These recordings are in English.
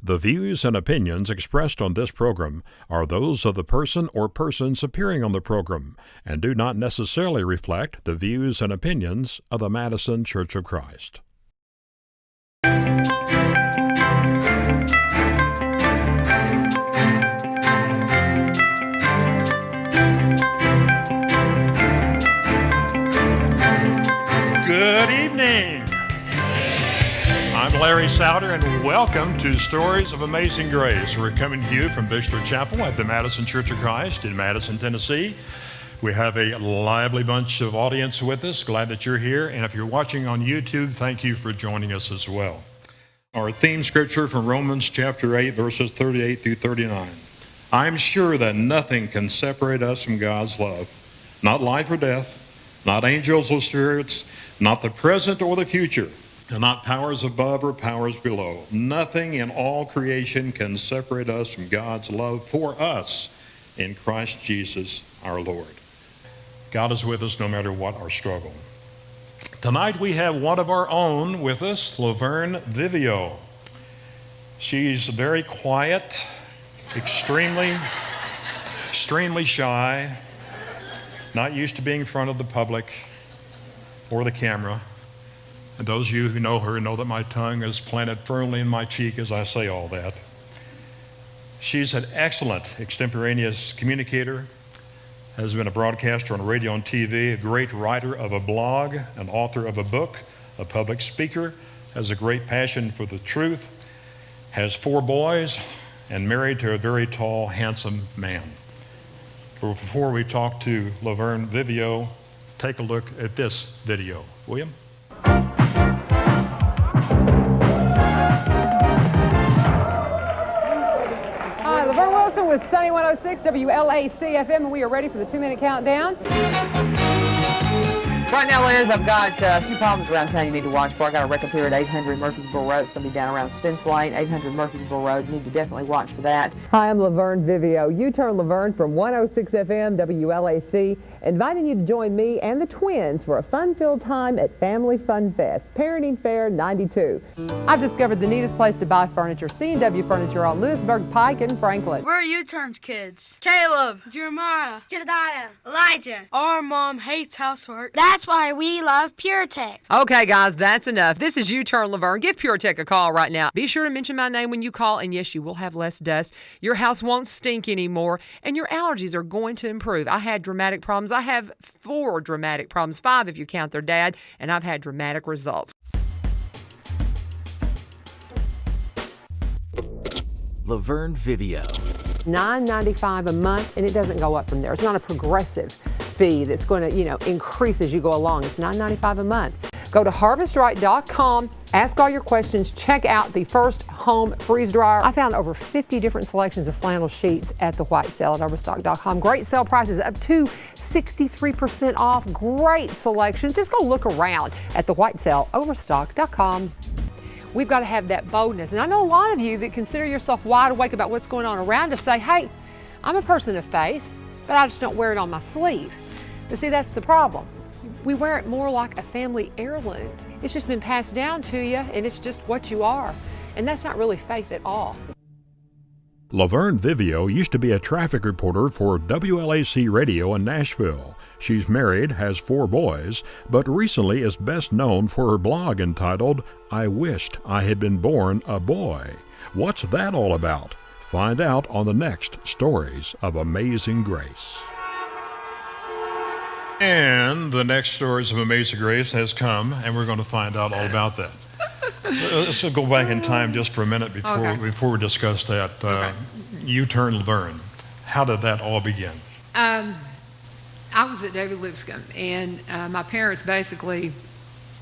The views and opinions expressed on this program are those of the person or persons appearing on the program and do not necessarily reflect the views and opinions of the Madison Church of Christ. Good evening. I'm Larry Souter, and welcome to Stories of Amazing Grace. We're coming to you from Bishop Chapel at the Madison Church of Christ in Madison, Tennessee. We have a lively bunch of audience with us. Glad that you're here. And if you're watching on YouTube, thank you for joining us as well. Our theme scripture from Romans chapter 8, verses 38 through 39. I'm sure that nothing can separate us from God's love. Not life or death, not angels or spirits, not the present or the future, and not powers above or powers below. Nothing in all creation can separate us from God's love for us in Christ Jesus our Lord. God is with us no matter what our struggle. Tonight we have one of our own with us, Laverne Vivio. She's very quiet, extremely shy, not used to being in front of the public or the camera. And those of you who know her know that my tongue is planted firmly in my cheek as I say all that. She's an excellent extemporaneous communicator, has been a broadcaster on radio and TV, a great writer of a blog, an author of a book, a public speaker, has a great passion for the truth, has 4 boys, and married to a very tall, handsome man. Before we talk to Laverne Vivio, take a look at this video. William? Hi, Laverne Wilson with Sunny 106 WLAC-FM, and we are ready for the 2-minute countdown. Right now, Liz, I've got a few problems around town you need to watch for. I got a wreck up here at 800 Murfreesboro Road. It's going to be down around Spence Lane, 800 Murfreesboro Road. You need to definitely watch for that. Hi, I'm Laverne Vivio. U-Turn Laverne from 106 FM WLAC, inviting you to join me and the twins for a fun-filled time at Family Fun Fest, Parenting Fair 92. I've discovered the neatest place to buy furniture, C&W Furniture on Lewisburg Pike in Franklin. We're U-Turns kids. Caleb, Jeremiah, Jedediah, Elijah. Our mom hates housework. That's why we love PureTech. Okay, guys, that's enough. This is U-Turn Laverne. Give PureTech a call right now. Be sure to mention my name when you call, and yes, you will have less dust. Your house won't stink anymore, and your allergies are going to improve. I had dramatic problems. I have 4 dramatic problems, 5 if you count their dad, and I've had dramatic results. Laverne Vivio. $9.95 a month, and it doesn't go up from there. It's not a progressive fee that's going to, increase as you go along. It's $9.95 a month. Go to harvestright.com, ask all your questions, check out the First Home Freeze Dryer. I found over 50 different selections of flannel sheets at the White Sale at overstock.com. Great sale prices, up to 63% off. Great selections. Just go look around at the White Sale, overstock.com. We've got to have that boldness. And I know a lot of you that consider yourself wide awake about what's going on around us say, hey, I'm a person of faith, but I just don't wear it on my sleeve. But see, that's the problem. We wear it more like a family heirloom. It's just been passed down to you, and it's just what you are. And that's not really faith at all. Laverne Vivio used to be a traffic reporter for WLAC Radio in Nashville. She's married, has 4 boys, but recently is best known for her blog entitled, I Wished I Had Been Born a Boy. What's that all about? Find out on the next Stories of Amazing Grace. And the next Stories of Amazing Grace has come, and we're going to find out all about that. Let's go back in time just for a minute before we discuss that. U-Turn Laverne. How did that all begin? I was at David Lipscomb, and my parents basically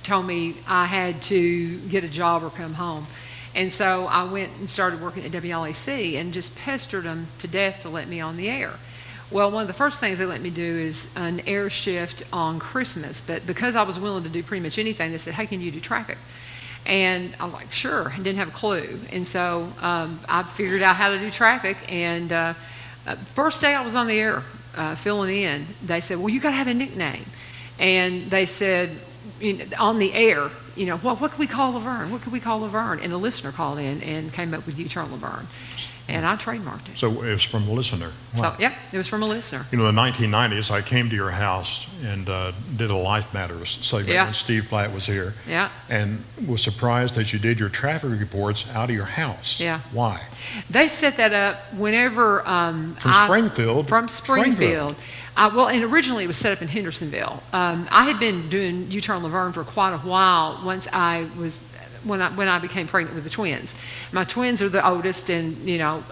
told me I had to get a job or come home. And so I went and started working at WLAC and just pestered them to death to let me on the air. Well, one of the first things they let me do is an air shift on Christmas. But because I was willing to do pretty much anything, they said, hey, can you do traffic? And I was like, sure, and didn't have a clue. And so I figured out how to do traffic. And first day I was on the air filling in, they said, well, you got to have a nickname. And they said, on the air, what could we call Laverne? What could we call Laverne? And the listener called in and came up with You Turn Laverne. And I trademarked it. So it was from a listener. Wow. So, it was from a listener. In the 1990s, I came to your house and did a Life Matters segment, and Steve Platt was here. Yeah. And was surprised that you did your traffic reports out of your house. Yeah. Why? They set that up whenever From Springfield. From Springfield. And originally it was set up in Hendersonville. I had been doing U Turn Laverne for quite a while when I became pregnant with the twins. My twins are the oldest, and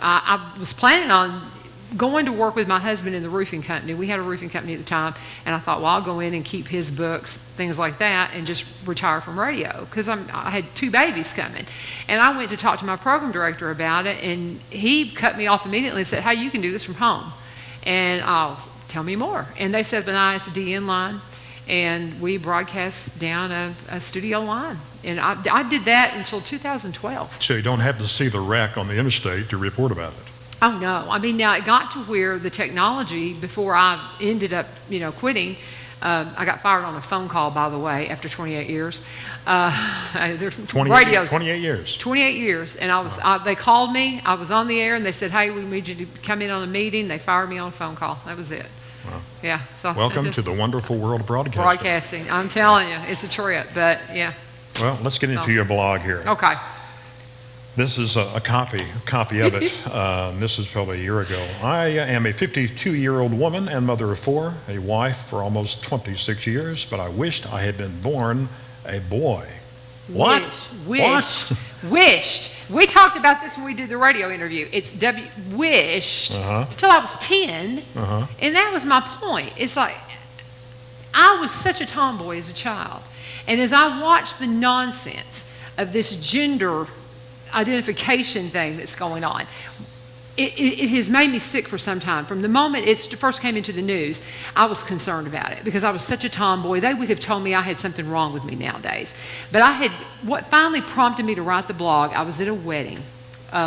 I was planning on going to work with my husband in the roofing company. We had a roofing company at the time, and I thought, well, I'll go in and keep his books, things like that, and just retire from radio because I had 2 babies coming. And I went to talk to my program director about it, and he cut me off immediately and said, hey, you can do this from home. And tell me more. And they set up an ISDN line, and we broadcast down a studio line. And I did that until 2012. So you don't have to see the wreck on the interstate to report about it. Oh, no. I mean, now it got to where the technology, before I ended up, quitting, I got fired on a phone call, by the way, after 28 years. 28 years. 28 years. And they called me. I was on the air, and they said, hey, we need you to come in on a meeting. They fired me on a phone call. That was it. Wow. Yeah. So welcome to the wonderful world of broadcasting. Broadcasting. I'm telling you, it's a trip, but yeah. Well, let's get into your blog here. Okay. This is a copy of it. This is probably a year ago. I am a 52-year-old woman and mother of 4, a wife for almost 26 years, but I wished I had been born a boy. What? Wished. We talked about this when we did the radio interview. It's wished until I was 10, and that was my point. It's like I was such a tomboy as a child, and as I watched the nonsense of this gender identification thing that's going on, it has made me sick for some time. From the moment it first came into the news, I was concerned about it because I was such a tomboy. They would have told me I had something wrong with me nowadays. But what finally prompted me to write the blog, I was at a wedding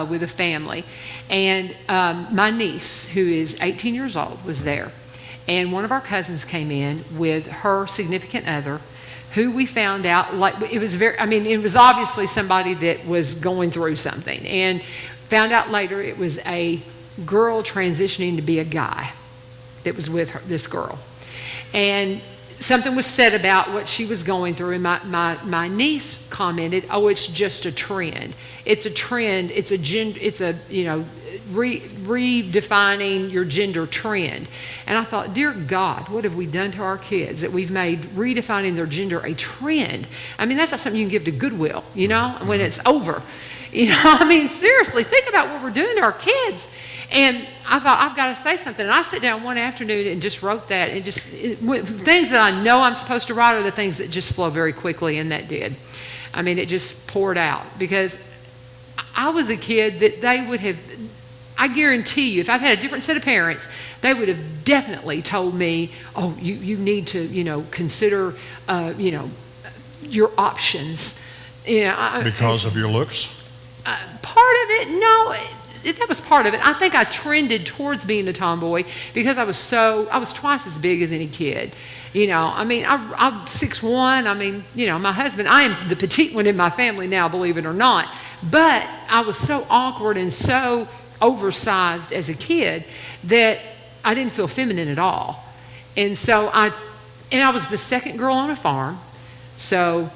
with a family, and my niece, who is 18 years old, was there. And one of our cousins came in with her significant other, who we found out, it was obviously somebody that was going through something. And found out later it was a girl transitioning to be a guy that was with her, this girl. And something was said about what she was going through, and my niece commented, oh, it's just a trend. It's a trend. It's a redefining your gender trend. And I thought, dear God, what have we done to our kids that we've made redefining their gender a trend? I mean, that's not something you can give to Goodwill, when it's over. Seriously, think about what we're doing to our kids. And I thought, I've got to say something. And I sat down one afternoon and just wrote that. And things that I know I'm supposed to write are the things that just flow very quickly, and that did. It just poured out. Because I was a kid that they would have, I guarantee you, if I'd had a different set of parents, they would have definitely told me, oh, you need to, consider, your options. Because of your looks? Part of it, no, that was part of it. I think I trended towards being a tomboy because I was twice as big as any kid. I'm 6'1". My husband, I am the petite one in my family now, believe it or not. But I was so awkward and so oversized as a kid that I didn't feel feminine at all. And so I was the second girl on a farm. So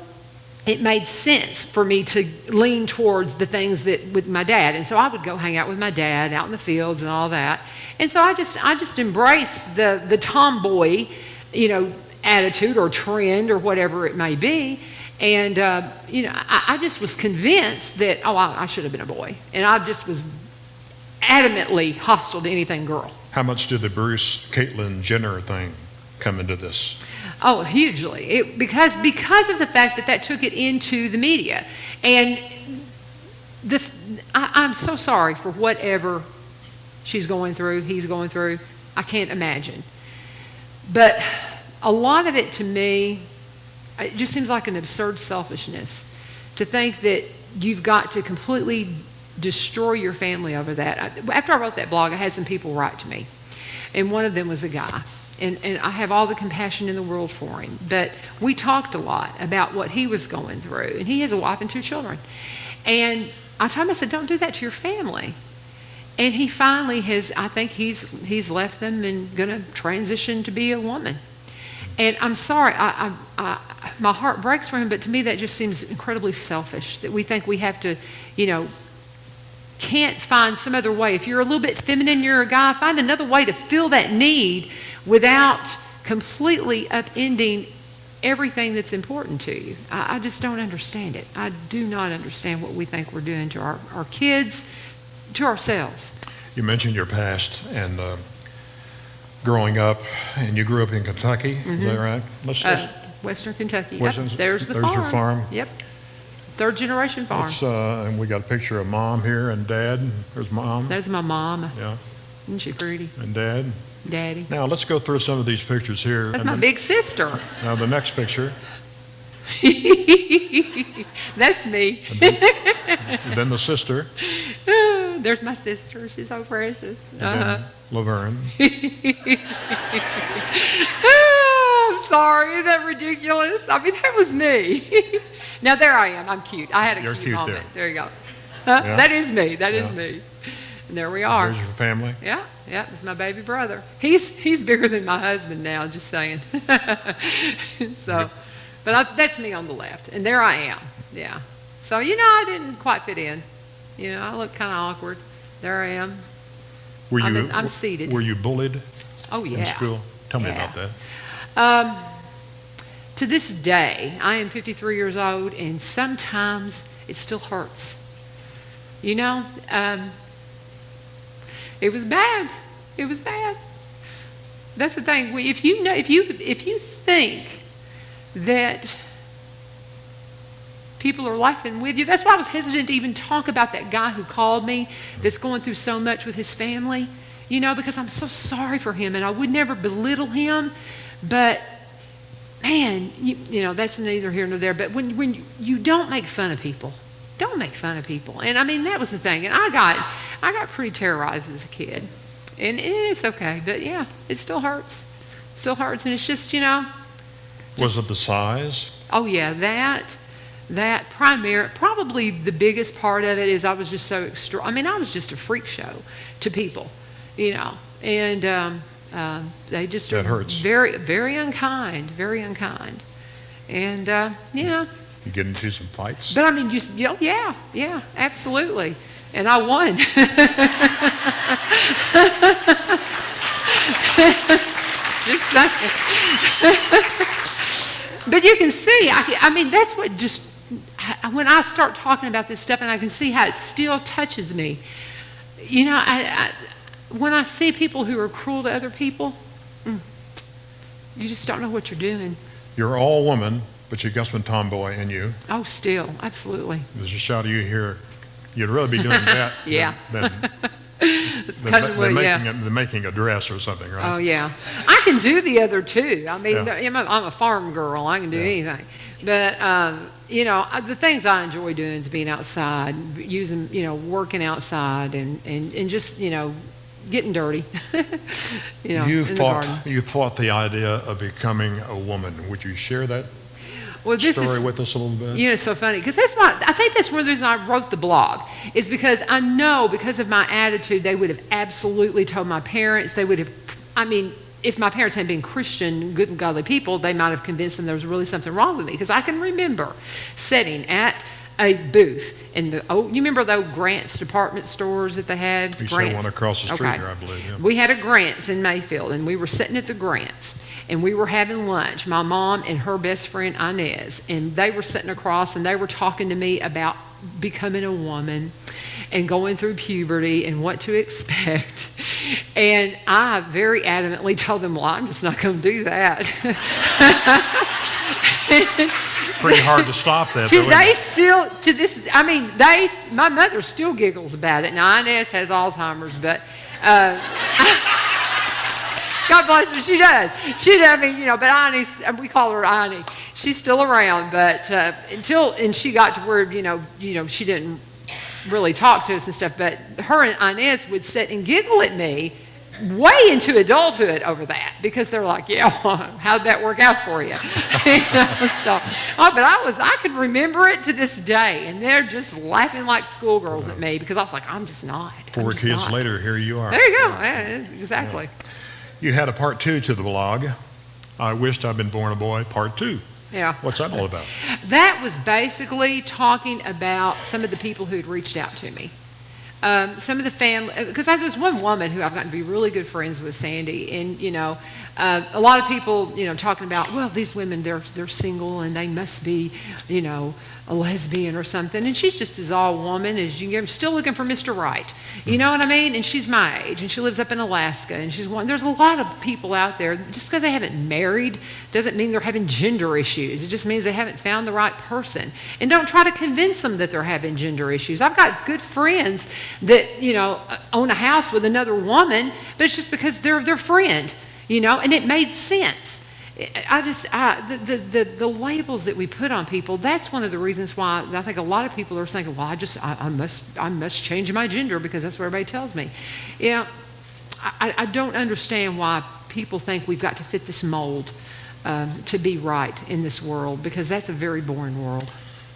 it made sense for me to lean towards the things that with my dad. And so I would go hang out with my dad out in the fields and all that. And so I just embraced the tomboy, attitude or trend or whatever it may be. And, I just was convinced that, I should have been a boy. And I just was adamantly hostile to anything girl. How much did the Bruce Caitlyn Jenner thing come into this? Oh, hugely. Because of the fact that took it into the media. And I'm so sorry for whatever she's going through, he's going through. I can't imagine. But a lot of it to me, it just seems like an absurd selfishness to think that you've got to completely destroy your family over that. After I wrote that blog, I had some people write to me. And one of them was a guy. And I have all the compassion in the world for him. But we talked a lot about what he was going through. And he has a wife and 2 children. And I told him, I said, don't do that to your family. And he finally has, I think he's left them and going to transition to be a woman. And I'm sorry, my heart breaks for him, but to me that just seems incredibly selfish, that we think we have to, can't find some other way. If you're a little bit feminine, you're a guy, find another way to fill that need without completely upending everything that's important to you. I just don't understand it. I do not understand what we think we're doing to our kids, to ourselves. You mentioned your past and growing up, and you grew up in Kentucky, is that right? Western Kentucky. Western, Yep, there's the there's farm. your farm. Yep. 3rd generation farm. And we got a picture of Mom here and Dad. There's Mom. There's my mom. Yeah. Isn't she pretty? And Dad. Daddy. Now let's go through some of these pictures here. That's my big sister. Now the next picture. That's me. And then the sister. There's my sister. She's so precious. And then Laverne. I'm sorry. Isn't that ridiculous? I mean, that was me. Now there I am. I'm cute. I had a You're cute cute moment. there. There you go. Yeah. That is me. That is Yeah. me. And there we are. There's your family. Yeah, it's my baby brother. He's bigger than my husband now, just saying. So, but that's me on the left, and there I am. Yeah. So I didn't quite fit in. I look kind of awkward. There I am. I'm seated. Were you bullied Oh yeah. in school? Tell me Yeah. about that. To this day, I am 53 years old, and sometimes it still hurts. It was bad. It was bad. That's the thing. If you think that people are laughing with you, that's why I was hesitant to even talk about that guy who called me that's going through so much with his family, because I'm so sorry for him, and I would never belittle him, but man, that's neither here nor there. But when you don't make fun of people, don't make fun of people. And I mean, that was the thing. And I got pretty terrorized as a kid. And it's okay. But yeah, it still hurts. Still hurts. And it's just, Was it the size? Oh yeah, that probably the biggest part of it is I was just so I was just a freak show to people, and they just That hurts. very, very unkind, and You get into some fights? But I mean, yeah, absolutely, and I won. Just saying. But you can see, I mean, that's what when I start talking about this stuff, and I can see how it still touches me. When I see people who are cruel to other people, you just don't know what you're doing. You're all woman, but you got some tomboy in you. Oh, still, absolutely. There's a shot of you here. You'd rather be doing that Yeah. than making a dress or something, right? Oh, yeah. I can do the other two. I mean, Yeah. I'm a farm girl. I can do anything. But, the things I enjoy doing is being outside, working outside and just, getting dirty, You in the garden. fought the idea of becoming a woman. Would you share that story with us a little bit? It's so funny because I think that's one of the reasons I wrote the blog is because I know because of my attitude they would have absolutely told my parents. They would have, if my parents had been Christian, good and godly people, they might have convinced them there was really something wrong with me because I can remember sitting at a booth in you remember the old Grant's department stores that they had? You said one across the street here, I believe. Yeah. We had a Grant's in Mayfield, and we were sitting at the Grant's. And we were having lunch, my mom and her best friend Inez, and they were sitting across and they were talking to me about becoming a woman and going through puberty and what to expect. And I very adamantly told them, well, I'm just not going to do that. Pretty hard to stop that. My mother still giggles about it. Now, Inez has Alzheimer's, but... God bless her, she does. But Annie's, we call her Annie. She's still around, but and she got to where, she didn't really talk to us and stuff, but her and Inez would sit and giggle at me way into adulthood over that because they're like, yeah, well, how'd that work out for you? But I could remember it to this day, and they're just laughing like schoolgirls at me because I was like, I'm just not. Four kids later, here you are. There you go. Yeah, exactly. You had a part 2 to the blog. I wished I'd been born a boy, part 2. Yeah. What's that all about? That was basically talking about some of the people who'd reached out to me. Some of the family, because there was one woman who I've gotten to be really good friends with, Sandy, and a lot of people, talking about, well, these women, they're single and they must be, a lesbian or something, and she's just as all woman as you can get. Still looking for Mr. Right, you know what I mean? And she's my age, and she lives up in Alaska, and there's a lot of people out there. Just because they haven't married doesn't mean they're having gender issues. It just means they haven't found the right person. And don't try to convince them that they're having gender issues. I've got good friends that own a house with another woman, but it's just because they're their friend, and it made sense. The labels that we put on people, that's one of the reasons why I think a lot of people are thinking, well, I must change my gender because that's what everybody tells me. I don't understand why people think we've got to fit this mold to be right in this world, because that's a very boring world.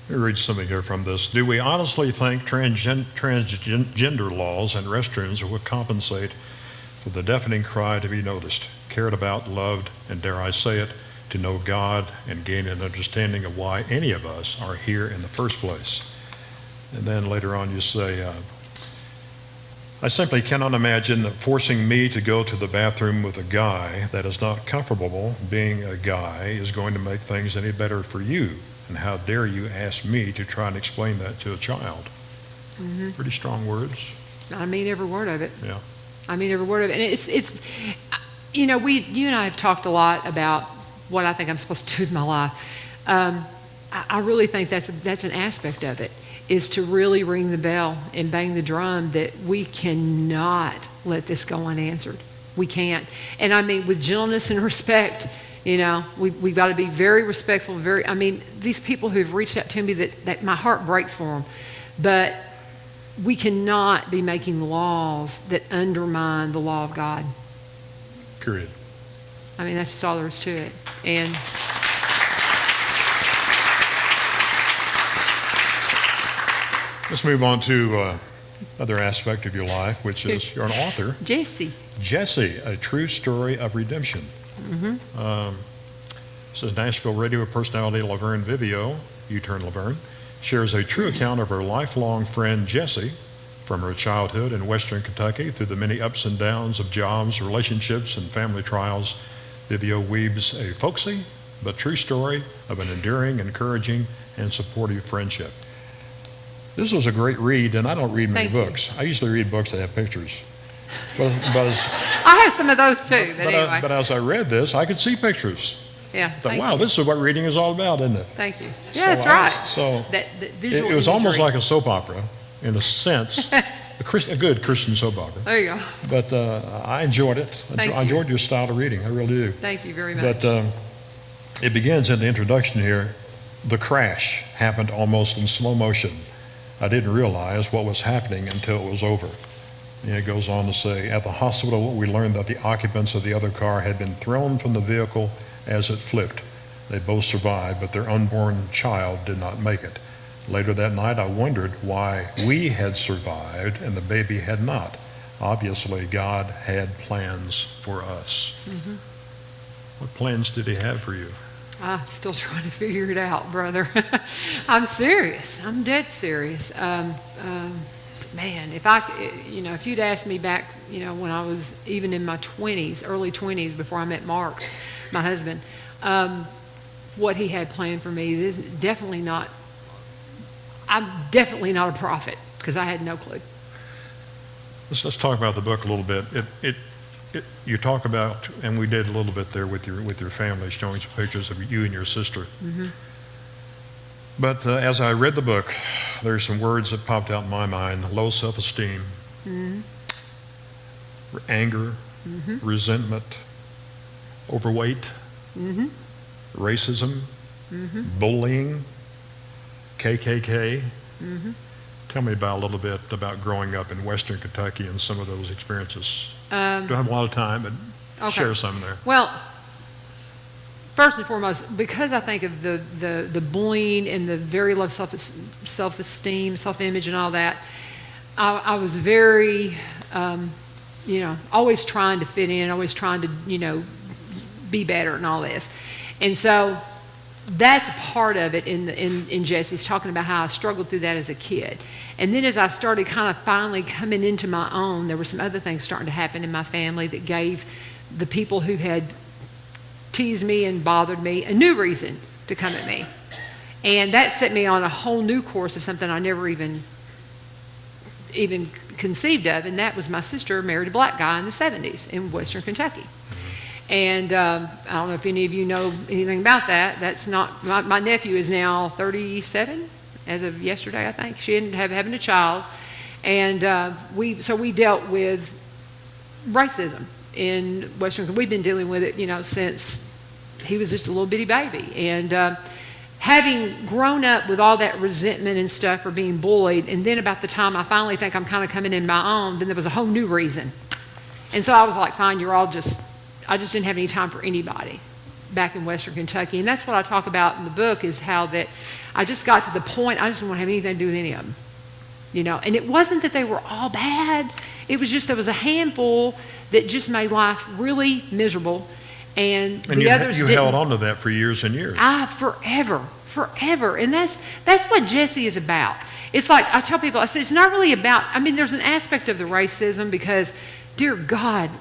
Let me read something here from this. Do we honestly think transgender laws and restrooms will compensate for the deafening cry to be noticed, cared about, loved, and dare I say it, to know God and gain an understanding of why any of us are here in the first place? And then later on you say, I simply cannot imagine that forcing me to go to the bathroom with a guy that is not comfortable being a guy is going to make things any better for you. And how dare you ask me to try and explain that to a child? Mm-hmm. Pretty strong words. I mean every word of it. Yeah. I mean every word of it. And it's you and I have talked a lot about what I think I'm supposed to do with my life. I really think that's an aspect of it, is to really ring the bell and bang the drum that we cannot let this go unanswered. We can't. And I mean, with gentleness and respect, we've got to be very respectful, these people who've reached out to me that my heart breaks for them. But we cannot be making laws that undermine the law of God. Period. I mean, that's just all there is to it. And let's move on to another aspect of your life, which is you're an author. Jesse, a true story of redemption. Mm-hmm. This is Nashville radio personality Laverne Vivio, U-turn Laverne, shares a true account of her lifelong friend Jesse, from her childhood in western Kentucky through the many ups and downs of jobs, relationships, and family trials. Vivio weaves a folksy but true story of an enduring, encouraging, and supportive friendship. This was a great read, and I don't read many books. I usually read books that have pictures. But I have some of those too, but anyway. But as I read this, I could see pictures. Yeah. Wow, this is what reading is all about, isn't it? Thank you. Yeah, that's right. So that visual it was almost imagery. like a soap opera, in a sense, a good Christian soap opera. There you go. But I enjoyed it. I enjoyed your style of reading. I really do. Thank you very much. But it begins in the introduction here. The crash happened almost in slow motion. I didn't realize what was happening until it was over. And it goes on to say, at the hospital, we learned that the occupants of the other car had been thrown from the vehicle as it flipped. They both survived, but their unborn child did not make it. Later that night, I wondered why we had survived and the baby had not. Obviously, God had plans for us. Mm-hmm. What plans did he have for you? I'm still trying to figure it out, brother. I'm serious. I'm dead serious. Man, if you'd asked me back, when I was even in my 20s, early 20s, before I met Mark, my husband, what he had planned for me, this is definitely not. I'm definitely not a prophet, because I had no clue. Let's talk about the book a little bit. You talk about, and we did a little bit there with your family, showing some pictures of you and your sister. Mm-hmm. But as I read the book, there's some words that popped out in my mind: low self-esteem, mm-hmm. anger, mm-hmm. resentment, overweight, mm-hmm. racism, mm-hmm. bullying, KKK, mm-hmm. Tell me about a little bit about growing up in Western Kentucky and some of those experiences. Don't have a lot of time, but Okay. share some there. Well, first and foremost, because I think of the bullying and the very low self-esteem, self-image and all that, I was very, always trying to fit in, always trying to, be better and all this. And so that's a part of it in Jesse's talking about how I struggled through that as a kid. And then as I started kind of finally coming into my own, there were some other things starting to happen in my family that gave the people who had teased me and bothered me a new reason to come at me. And that set me on a whole new course of something I never even conceived of, and that was my sister married a black guy in the 70s in Western Kentucky. And I don't know if any of you know anything about that. That's not, my nephew is now 37 as of yesterday, I think. She ended up having a child. And we dealt with racism in Western Kentucky. We've been dealing with it, since he was just a little bitty baby. And having grown up with all that resentment and stuff for being bullied, and then about the time I finally think I'm kind of coming in my own, then there was a whole new reason. And so I was like, fine, I just didn't have any time for anybody back in Western Kentucky. And that's what I talk about in the book, is how that I just got to the point I just didn't want to have anything to do with any of them. And it wasn't that they were all bad. It was just there was a handful that just made life really miserable. And the others didn't. You held on to that for years and years. Forever. And that's what Jesse is about. It's like, I tell people, I said, it's not really about, there's an aspect of the racism because, dear God,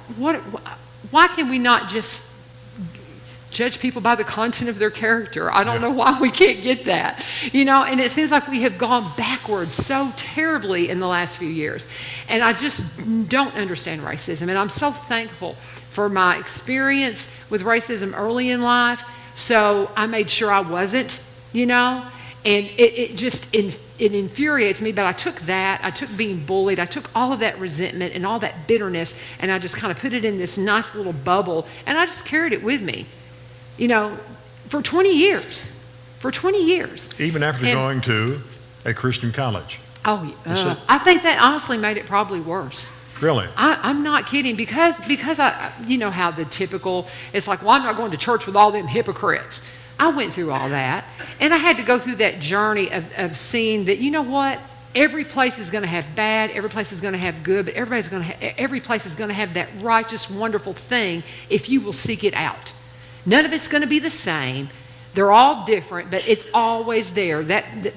why can we not just judge people by the content of their character? I don't know why we can't get that. And it seems like we have gone backwards so terribly in the last few years. And I just don't understand racism. And I'm so thankful for my experience with racism early in life. So I made sure I wasn't, and it infuriates me. But I took being bullied, I took all of that resentment and all that bitterness, and I just kind of put it in this nice little bubble, and I just carried it with me, for 20 years. Even after going to a Christian college. Oh, I think that honestly made it probably worse. Really? I'm not kidding, because I, how the typical, it's like, well, I'm not going to church with all them hypocrites. I went through all that, and I had to go through that journey of seeing that, what? Every place is going to have bad, every place is going to have good, but every place is going to have that righteous, wonderful thing if you will seek it out. None of it's going to be the same. They're all different, but it's always there.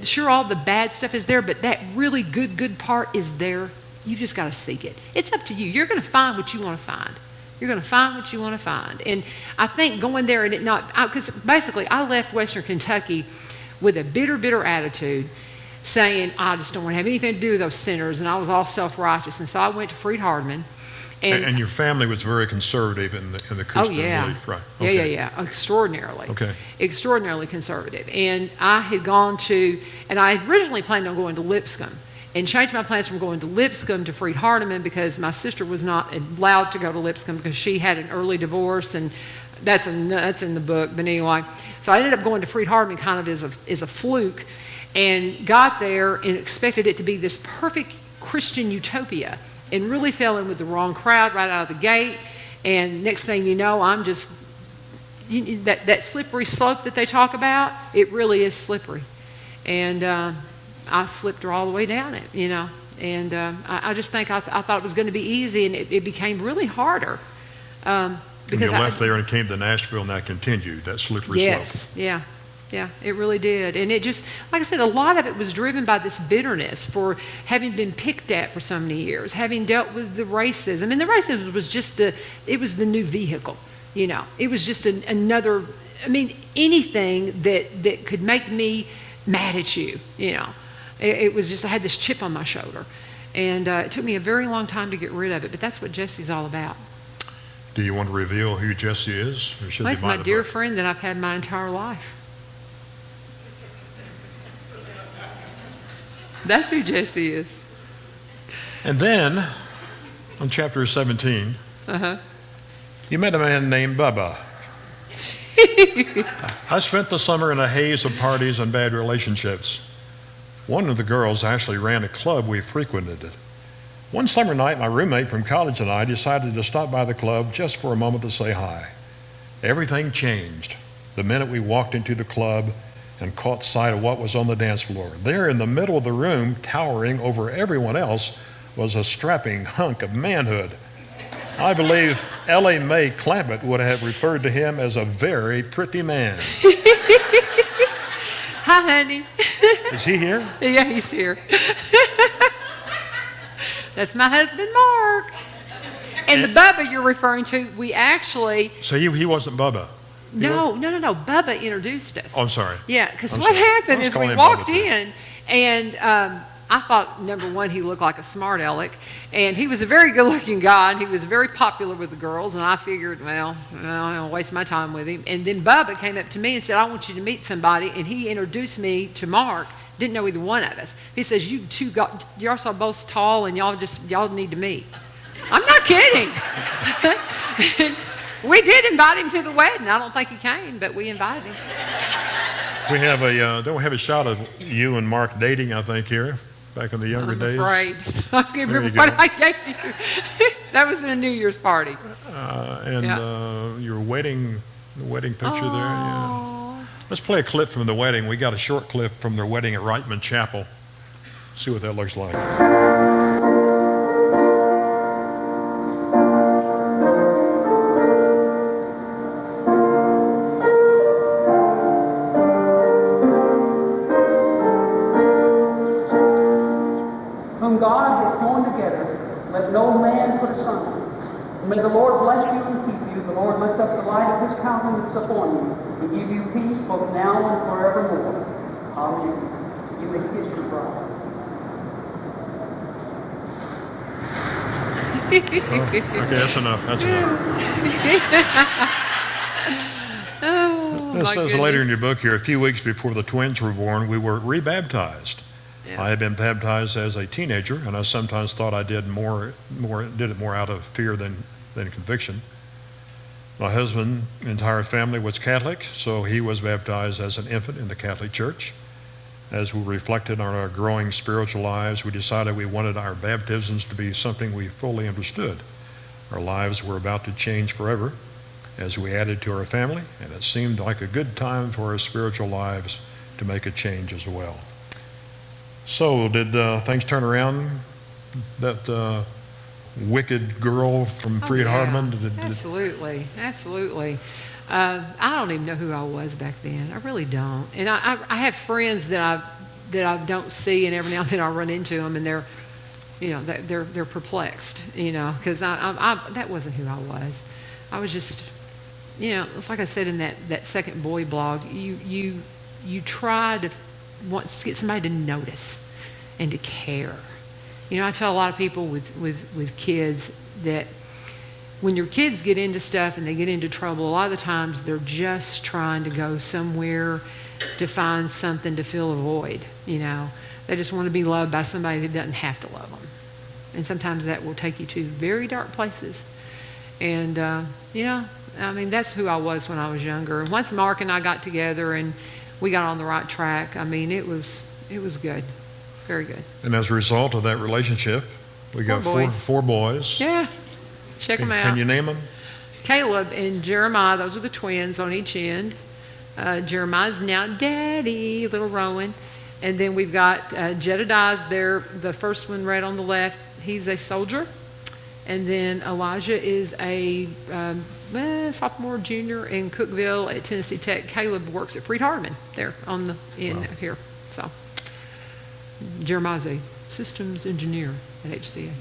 Sure, all the bad stuff is there, but that really good part is there. You just got to seek it. It's up to you. You're going to find what you want to find. You're going to find what you want to find. And I think going there and it not, because basically I left Western Kentucky with a bitter attitude, saying, I just don't want to have anything to do with those sinners, and I was all self-righteous. And so I went to Freed-Hardeman. And your family was very conservative in the Christian belief, right? Okay. Yeah, extraordinarily. Okay. Extraordinarily conservative. And I had and I originally planned on going to Lipscomb, and changed my plans from going to Lipscomb to Freed-Hardeman because my sister was not allowed to go to Lipscomb because she had an early divorce, and that's in the book. But anyway, so I ended up going to Freed-Hardeman kind of as a fluke, and got there and expected it to be this perfect Christian utopia, and really fell in with the wrong crowd right out of the gate. And next thing you know, I'm just that slippery slope that they talk about. It really is slippery, and I slipped her all the way down it, and I just think I thought it was going to be easy, and it became really harder. Because you left there and came to Nashville, and that continued, that slippery slope. Yeah, it really did. And it just, like I said, a lot of it was driven by this bitterness for having been picked at for so many years, having dealt with the racism. And the racism was just it was the new vehicle, It was just another, anything that could make me mad at you, It was just, I had this chip on my shoulder. And it took me a very long time to get rid of it, but that's what Jesse's all about. Do you want to reveal who Jesse is? Or should He's my dear friend that I've had my entire life. That's who Jesse is. And then, on chapter 17, you met a man named Bubba. I spent the summer in a haze of parties and bad relationships. One of the girls actually ran a club we frequented. One summer night, my roommate from college and I decided to stop by the club just for a moment to say hi. Everything changed the minute we walked into the club and caught sight of what was on the dance floor. There in the middle of the room, towering over everyone else, was a strapping hunk of manhood. I believe L.A. May Clampett would have referred to him as a very pretty man. Hi, honey. Is he here? Yeah, he's here. That's my husband, Mark. And the Bubba you're referring to, we actually... So he wasn't Bubba? No. Bubba introduced us. Oh, I'm sorry. Yeah, because I'm what sorry. happened I was is calling we him walked Bubba, too. in, and I thought, number one, he looked like a smart aleck, and he was a very good-looking guy, and he was very popular with the girls, and I figured, well, I'm going to waste my time with him. And then Bubba came up to me and said, I want you to meet somebody, and he introduced me to Mark. Didn't know either one of us. He says, you're so both tall, and y'all need to meet. I'm not kidding. We did invite him to the wedding. I don't think he came, but we invited him. We have don't we have a shot of you and Mark dating, I think, here, back in the younger days? I'm afraid. I can't remember you what go. I gave you. That was in a New Year's party. Your wedding, the wedding picture there. Yeah. Aw. Let's play a clip from the wedding. We got a short clip from their wedding at Reitman Chapel. See what that looks like. Whom God hath joined together, let no man put asunder. May the Lord bless you and keep you. The Lord lift up the light of his countenance upon you, and give you peace both now and forevermore. Amen. You may kiss your bride. Okay, that's enough. That's enough. Oh, This my says later in goodness. your book here, a few weeks before the twins were born, we were rebaptized. Yeah. I had been baptized as a teenager, and I sometimes thought I did it more out of fear than conviction. My husband's entire family was Catholic, so he was baptized as an infant in the Catholic Church. As we reflected on our growing spiritual lives, we decided we wanted our baptisms to be something we fully understood. Our lives were about to change forever as we added to our family, and it seemed like a good time for our spiritual lives to make a change as well. So, did things turn around? That wicked girl from Freed Hardman? Absolutely. I don't even know who I was back then. I really don't. And I have friends that I don't see, and every now and then I run into them, and they're perplexed, because that wasn't who I was. I was just, it's like I said in that second boy blog. You try to want to get somebody to notice and to care. I tell a lot of people with kids that when your kids get into stuff and they get into trouble, a lot of the times they're just trying to go somewhere to find something to fill a void. They just want to be loved by somebody that doesn't have to love them. And sometimes that will take you to very dark places. And, that's who I was when I was younger. Once Mark and I got together and we got on the right track, it was good. Very good. And as a result of that relationship, we got four boys. Yeah. Check them out. Can you name them? Caleb and Jeremiah, those are the twins on each end. Jeremiah's now daddy, little Rowan. And then we've got Jedediah's there, the first one right on the left. He's a soldier. And then Elijah is a sophomore, junior in Cookeville at Tennessee Tech. Caleb works at Freed Hardman there on the end here. So Jeremiah's a systems engineer at HCA.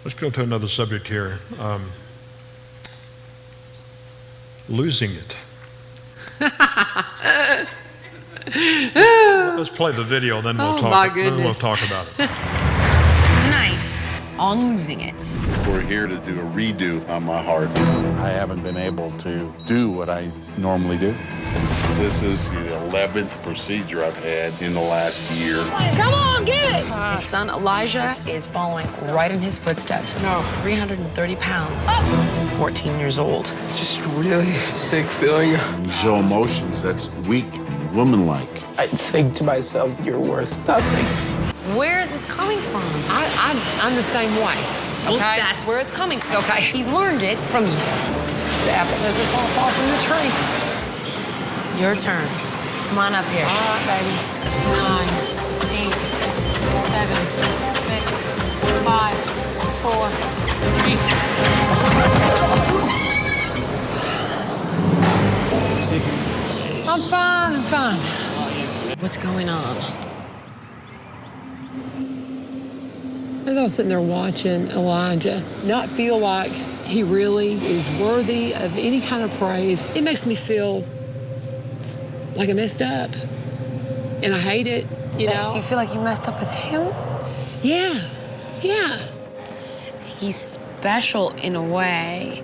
Let's go to another subject here. Losing it. Let's play the video, then we'll talk. my Then we'll goodness. talk about it. Tonight on Losing It. We're here to do a redo on my heart. I haven't been able to do what I normally do. This is the 11th procedure I've had in the last year. Come on, get it! His son Elijah is following right in his footsteps. No. 330 pounds. 14 years old. Just really sick feeling. When you show emotions, that's weak. woman-like. I think to myself, you're worth nothing. Where is this coming from? I'm the same way. Well, Okay? that's where it's coming from. Okay. He's learned it from you. The apple doesn't fall far from the tree. Your turn. Come on up here. All right, baby. 9, 8, 7, 6, 5, 4, 3. I'm fine. What's going on? As I was sitting there watching Elijah not feel like he really is worthy of any kind of praise, it makes me feel like I messed up. And I hate it, you know? Do you feel like you messed up with him? Yeah. He's special in a way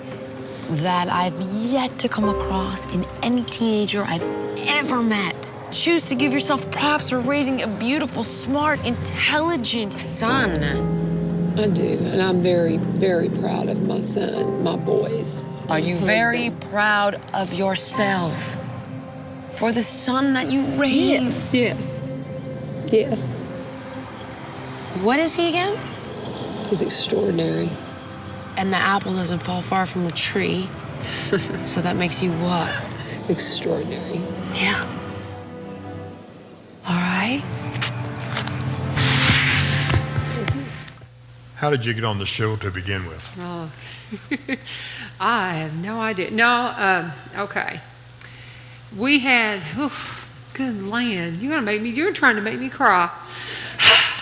that I've yet to come across in any teenager I've ever met. Choose to give yourself props for raising a beautiful, smart, intelligent son. I do, and I'm very, very proud of my son, my boys. Are you very proud of yourself for the son that you raised? Yes. What is he again? He's extraordinary. And the apple doesn't fall far from the tree. So that makes you what? Extraordinary. Yeah. All right. How did you get on the show to begin with? Oh, I have no idea. No, okay. We had, good land. You're trying to make me cry.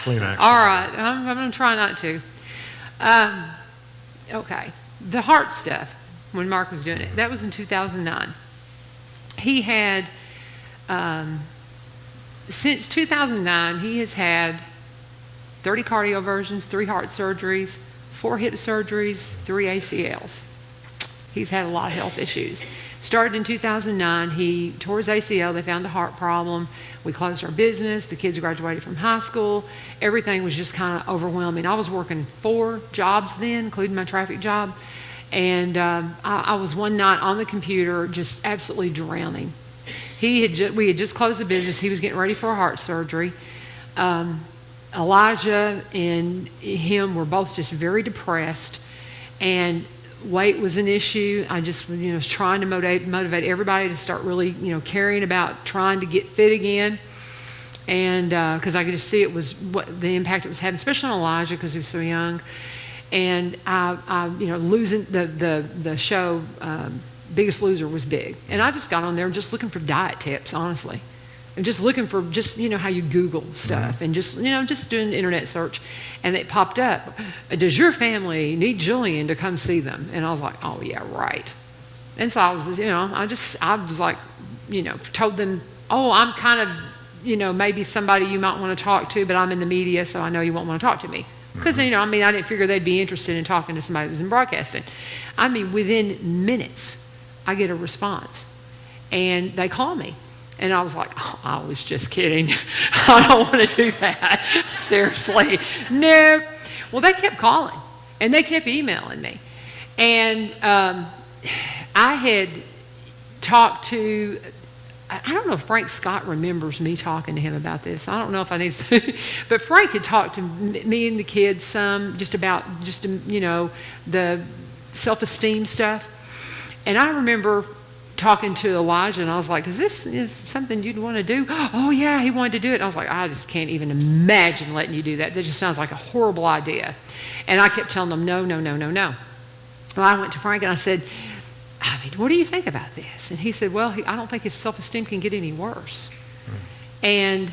Clean action. All right, I'm going to try not to. Okay, the heart stuff, when Mark was doing it, that was in 2009. He had, since 2009, he has had 30 cardioversions, 3 heart surgeries, 4 hip surgeries, 3 ACLs. He's had a lot of health issues. Started in 2009, he tore his ACL, they found a heart problem. We closed our business, the kids graduated from high school. Everything was just kind of overwhelming. I was working 4 jobs then, including my traffic job. And I was one night on the computer just absolutely drowning. We had just closed the business, he was getting ready for a heart surgery. Elijah and him were both just very depressed, and weight was an issue. I just was trying to motivate everybody to start really caring about trying to get fit again, and because I could just see it was what the impact it was having, especially on Elijah because he was so young. And I losing the show Biggest Loser was big, and I just got on there just looking for diet tips, honestly. I'm just looking for how you Google stuff and just doing the internet search, and it popped up. Does your family need Julian to come see them? And I was like, oh yeah, right. And so I was, I was like, told them, oh, I'm kind of, maybe somebody you might want to talk to, but I'm in the media, so I know you won't want to talk to me. Because, I didn't figure they'd be interested in talking to somebody who was in broadcasting. Within minutes, I get a response. And they call me. And I was like, oh, I was just kidding. I don't want to do that. Seriously. No. Well, they kept calling. And they kept emailing me. And I had talked to, I don't know if Frank Scott remembers me talking to him about this. I don't know if I need to. But Frank had talked to me and the kids some just about the self-esteem stuff. And I remember talking to Elijah, and I was like, is this something you'd want to do? Oh yeah, he wanted to do it. And I was like, I just can't even imagine letting you do that. That just sounds like a horrible idea. And I kept telling them, no. Well, I went to Frank and I said, what do you think about this? And he said, well, I don't think his self-esteem can get any worse. And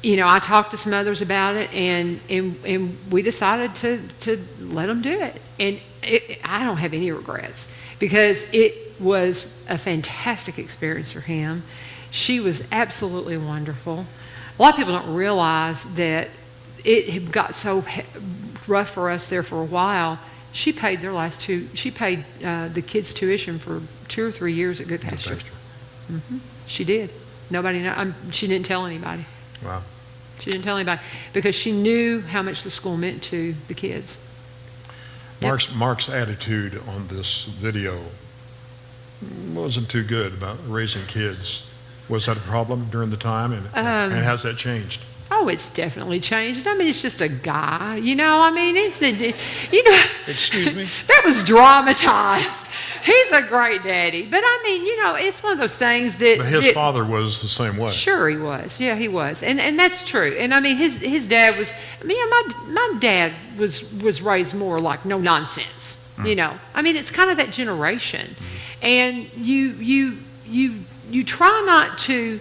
I talked to some others about it, and we decided to let him do it. And I don't have any regrets, because it was a fantastic experience for him. She was absolutely wonderful. A lot of people don't realize that it had got so rough for us there for a while. She paid the kids' tuition for 2 or 3 years at Good Pasture. Mm-hmm. She did. Nobody know. She didn't tell anybody. Wow. She didn't tell anybody because she knew how much the school meant to the kids. Mark's attitude on this video wasn't too good about raising kids Was that a problem during the time, and has that changed? Oh, it's definitely changed. I mean, it's just a guy, you know. I mean, you know. Excuse me? That was dramatized. He's a great daddy. But I mean, you know, it's one of those things that... But his father was the same way. Sure he was. Yeah, he was. And that's true. And I mean, his dad was... I mean, my dad was raised more like no nonsense, you know. I mean, it's kind of that generation. And you try not to...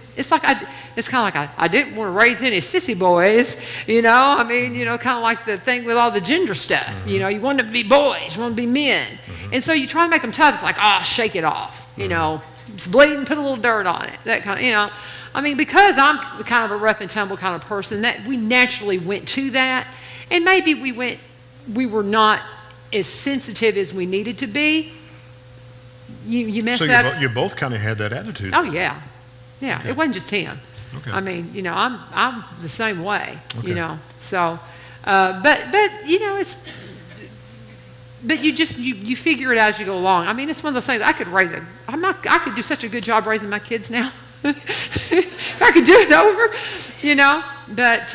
It's kind of like I didn't want to raise any sissy boys, you know. I mean, you know, kind of like the thing with all the gender stuff. You know, you want them to be boys, you want them to be men. And so you try to make them tough. It's like, shake it off. You know, it's bleeding, put a little dirt on it. That kind of, you know. I mean, because I'm kind of a rough and tumble kind of person, that we naturally went to that. And maybe we were not as sensitive as we needed to be. You messed up. So you both kind of had that attitude. Oh, yeah. Yeah, Okay. It wasn't just him. Okay. I mean, you know, I'm the same way, you know. So, but you know, it's... But you figure it out as you go along. I mean, it's one of those things. I could I could do such a good job raising my kids now. If I could do it over, you know. But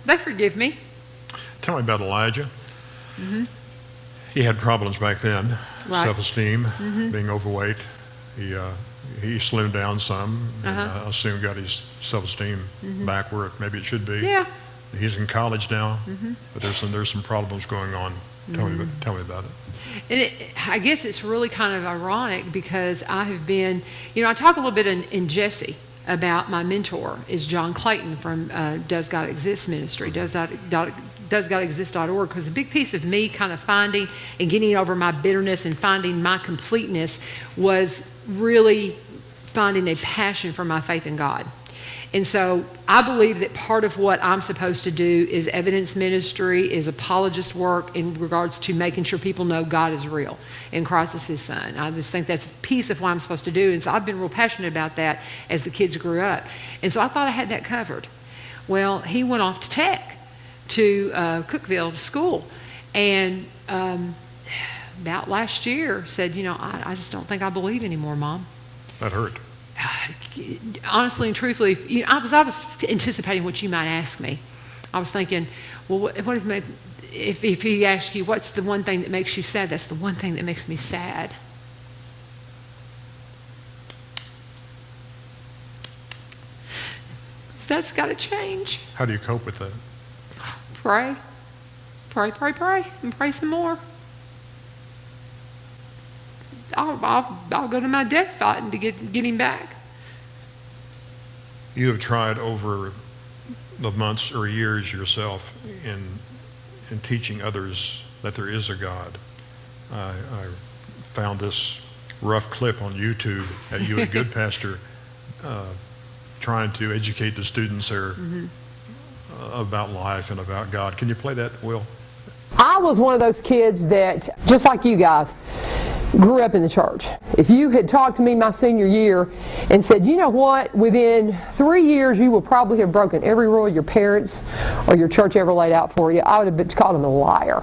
they forgive me. Tell me about Elijah. He had problems back then. Right. Self-esteem, being overweight. He slimmed down some, and I assume got his self-esteem back where maybe it should be. Yeah. He's in college now, but there's some problems going on. Tell me about it. And I guess it's really kind of ironic because I have been, you know, I talk a little bit in Jesse about my mentor is John Clayton from Does God Exist Ministry, doesgodexist.org, because a big piece of me kind of finding and getting over my bitterness and finding my completeness was really finding a passion for my faith in God. And so I believe that part of what I'm supposed to do is evidence ministry, is apologist work in regards to making sure people know God is real and Christ is his son. I just think that's a piece of what I'm supposed to do. And so I've been real passionate about that as the kids grew up. And so I thought I had that covered. Well, he went off to Tech, to Cookeville, to school. And about last year said, you know, I just don't think I believe anymore, Mom. That hurt. Honestly and truthfully, you know, I was anticipating what you might ask me. I was thinking, well, what if he asks you, what's the one thing that makes you sad? That's the one thing that makes me sad. That's got to change. How do you cope with that? Pray, and pray some more. I'll go to my death fighting to get him back. You have tried over the months or years yourself in teaching others that there is a God. I found this rough clip on YouTube at you and Good Pastor trying to educate the students there about life and about God. Can you play that, Will? I was one of those kids that, just like you guys, grew up in the church. If you had talked to me my senior year and said, you know what, within 3 years you will probably have broken every rule your parents or your church ever laid out for you, I would have called him a liar.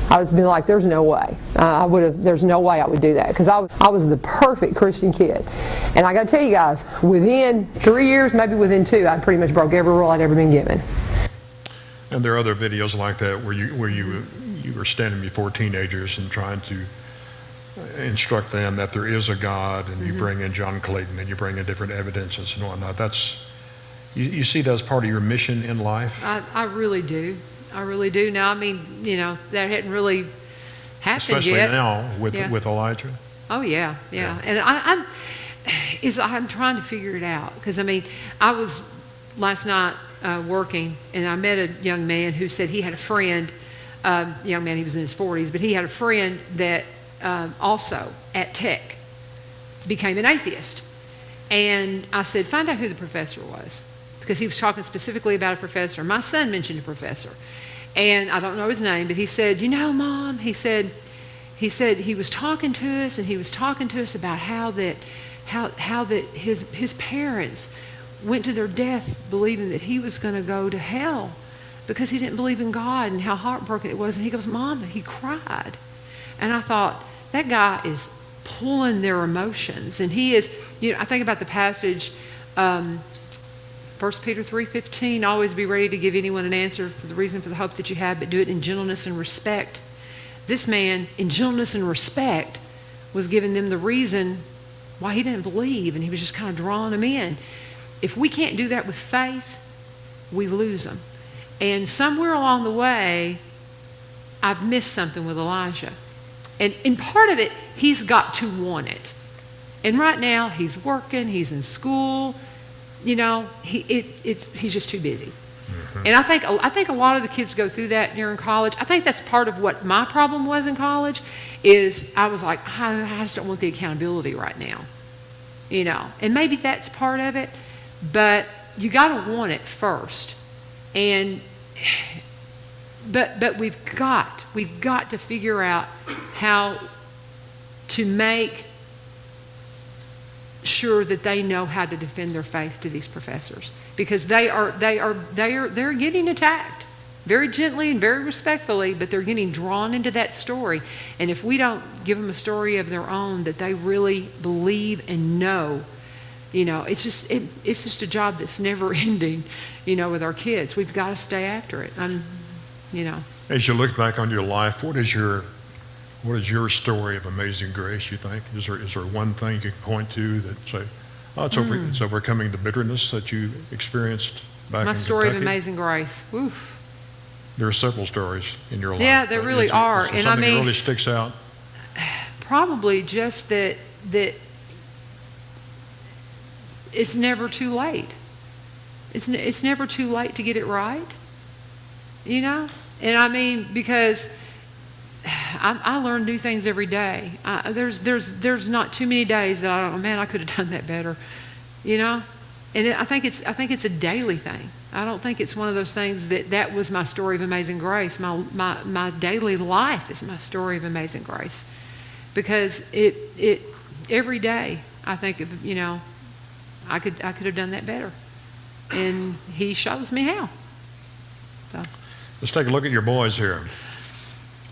I would have been like, there's no way. There's no way I would do that, because I was the perfect Christian kid. And I got to tell you guys, within 3 years, maybe within 2, I pretty much broke every rule I'd ever been given. And there are other videos like that where you were standing before teenagers and trying to instruct them that there is a God, and you bring in John Clayton and you bring in different evidences and whatnot. You see that as part of your mission in life? I really do. I really do. Now, I mean, you know, that hadn't really happened Especially yet. now with Elijah. Oh, yeah. And I'm trying to figure it out, because, I mean, I was last night working, and I met a young man who said he had a friend, young man, he was in his 40s, but he had a friend that also at Tech became an atheist. And I said, find out who the professor was, because he was talking specifically about a professor. My son mentioned a professor, and I don't know his name, but he said, you know, Mom, he said he was talking to us, and he was talking to us about how that his parents went to their death believing that he was going to go to hell because he didn't believe in God, and how heartbroken it was. And he goes, Mom, he cried. And I thought, that guy is pulling their emotions. And he is, you know, I think about the passage 1 Peter 3:15, always be ready to give anyone an answer for the reason for the hope that you have, but do it in gentleness and respect. This man, in gentleness and respect, was giving them the reason why he didn't believe, and he was just kind of drawing them in. If we can't do that with faith, we lose them. And somewhere along the way, I've missed something with Elijah. And part of it, he's got to want it. And right now, he's working, he's in school. You know, he's just too busy. Mm-hmm. And I think a lot of the kids go through that during college. I think that's part of what my problem was in college, is I was like, I just don't want the accountability right now. You know, and maybe that's part of it, but you got to want it first. And but we've got to figure out how to make sure that they know how to defend their faith to these professors, because they're getting attacked very gently and very respectfully, but they're getting drawn into that story. And if we don't give them a story of their own that they really believe and know, you know, it's just a job that's never ending, you know, with our kids. We've got to stay after it. You know. As you look back on your life, what is your story of amazing grace, you think? Is there one thing you can point to that say, oh, it's overcoming the bitterness that you experienced back in Kentucky? My story of amazing grace. Oof. There are several stories in your life. Yeah, there really are. And something that really sticks out? Probably just that it's never too late. It's never too late to get it right. You know? And I mean, because I learn new things every day. There's not too many days that I don't, man, I could have done that better, you know. And I think it's a daily thing. I don't think it's one of those things that was my story of amazing grace. My daily life is my story of amazing grace, because it every day I think of, you know, I could have done that better, and He shows me how. So let's take a look at your boys here.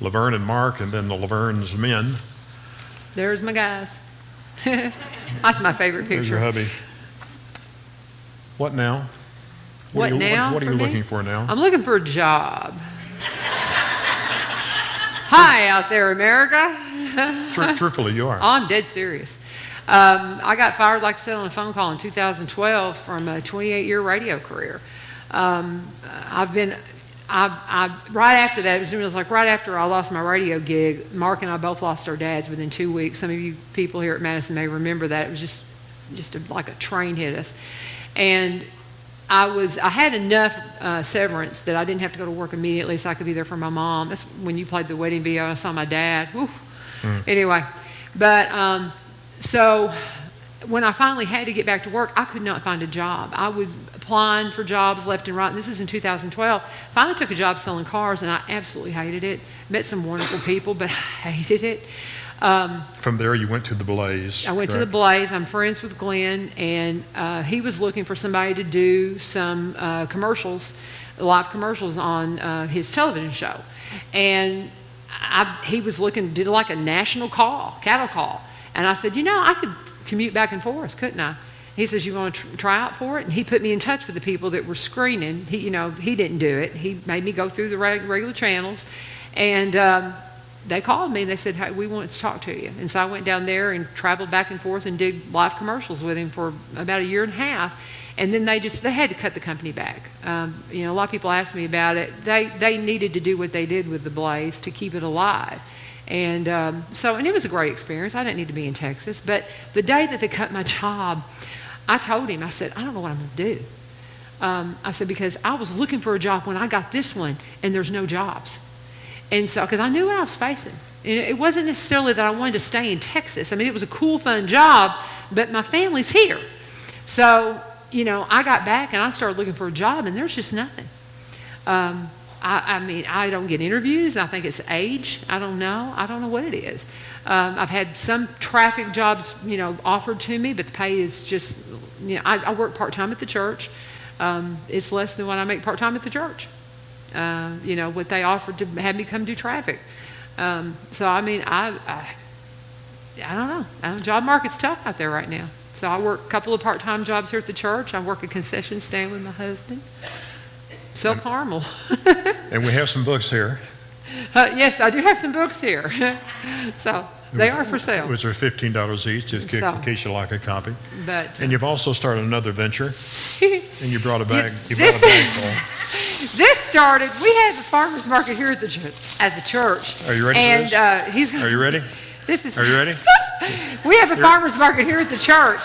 Laverne and Mark, and then the Laverne's men. There's my guys. That's my favorite picture. There's your hubby. What now? What now? What are you looking for now? I'm looking for a job. Hi out there, America. Truthfully, you are. Oh, I'm dead serious. I got fired, like I said, on a phone call in 2012 from a 28-year radio career. Right after that, it was like right after I lost my radio gig, Mark and I both lost our dads within 2 weeks. Some of you people here at Madison may remember that. It was just like a train hit us. And I had enough severance that I didn't have to go to work immediately, so I could be there for my mom. That's when you played the wedding video. I saw my dad. Anyway, but so when I finally had to get back to work, I could not find a job. I was applying for jobs left and right. And this is in 2012. Finally took a job selling cars, and I absolutely hated it. Met some wonderful people, but I hated it. From there, you went to the Blaze. I went to the Blaze. I'm friends with Glenn, and he was looking for somebody to do some commercials, live commercials on his television show. And he was did like a national cattle call. And I said, you know, I could commute back and forth, couldn't I? He says, you want to try out for it? And he put me in touch with the people that were screening. He didn't do it. He made me go through the regular channels. And they called me and they said, hey, we want to talk to you. And so I went down there and traveled back and forth and did live commercials with him for about a year and a half. And then they had to cut the company back. A lot of people asked me about it. They needed to do what they did with the Blaze to keep it alive. And and it was a great experience. I didn't need to be in Texas. But the day that they cut my job, I told him, I said, I don't know what I'm going to do. I said, because I was looking for a job when I got this one, and there's no jobs. And so, because I knew what I was facing. And it wasn't necessarily that I wanted to stay in Texas. I mean, it was a cool, fun job, but my family's here. So, I got back and I started looking for a job, and there's just nothing. I don't get interviews. I think it's age. I don't know what it is. I've had some traffic jobs, offered to me, but the pay is just, I work part-time at the church. It's less than what I make part-time at the church. What they offered to have me come do traffic. I don't know. Job market's tough out there right now. So I work a couple of part-time jobs here at the church. I work a concession stand with my husband. Sell caramel. And we have some books here. Yes, I do have some books here. So they are for sale. Which are $15 each, just in case you like a copy. But And you've also started another venture. And you brought a bag. You brought a bag full. This started, we had the farmer's market here at the church. Are you ready and, for this? Are you ready? Are you ready? We have a farmer's market here at the church,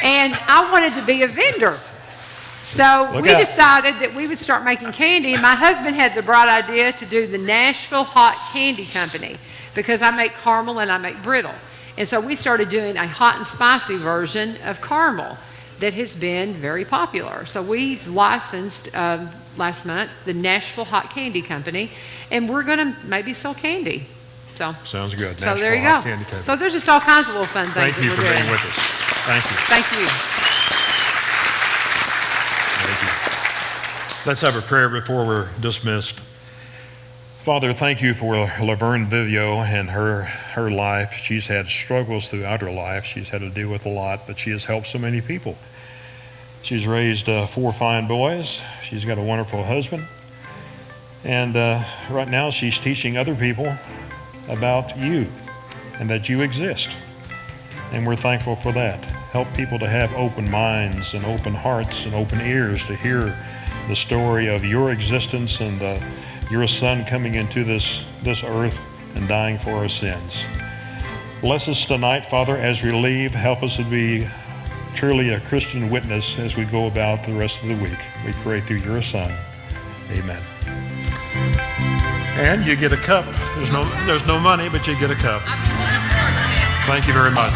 and I wanted to be a vendor. So we decided that we would start making candy, and my husband had the bright idea to do the Nashville Hot Candy Company, because I make caramel and I make brittle. And so we started doing a hot and spicy version of caramel that has been very popular. So we licensed last month the Nashville Hot Candy Company, and we're going to maybe sell candy. So sounds good. So there you go. So there's just all kinds of little fun things. Thank you for being with us. Thank you. Thank you. Thank you. Let's have a prayer before we're dismissed. Father, thank you for Laverne Vivio and her life. She's had struggles throughout her life. She's had to deal with a lot, but she has helped so many people. She's raised 4 fine boys. She's got a wonderful husband. And right now she's teaching other people about you and that you exist. And we're thankful for that. Help people to have open minds and open hearts and open ears to hear the story of your existence and your son coming into this earth and dying for our sins. Bless us tonight, Father, as we leave. Help us to be truly a Christian witness as we go about the rest of the week. We pray through your son. Amen. And you get a cup. There's no money, but you get a cup. Thank you very much.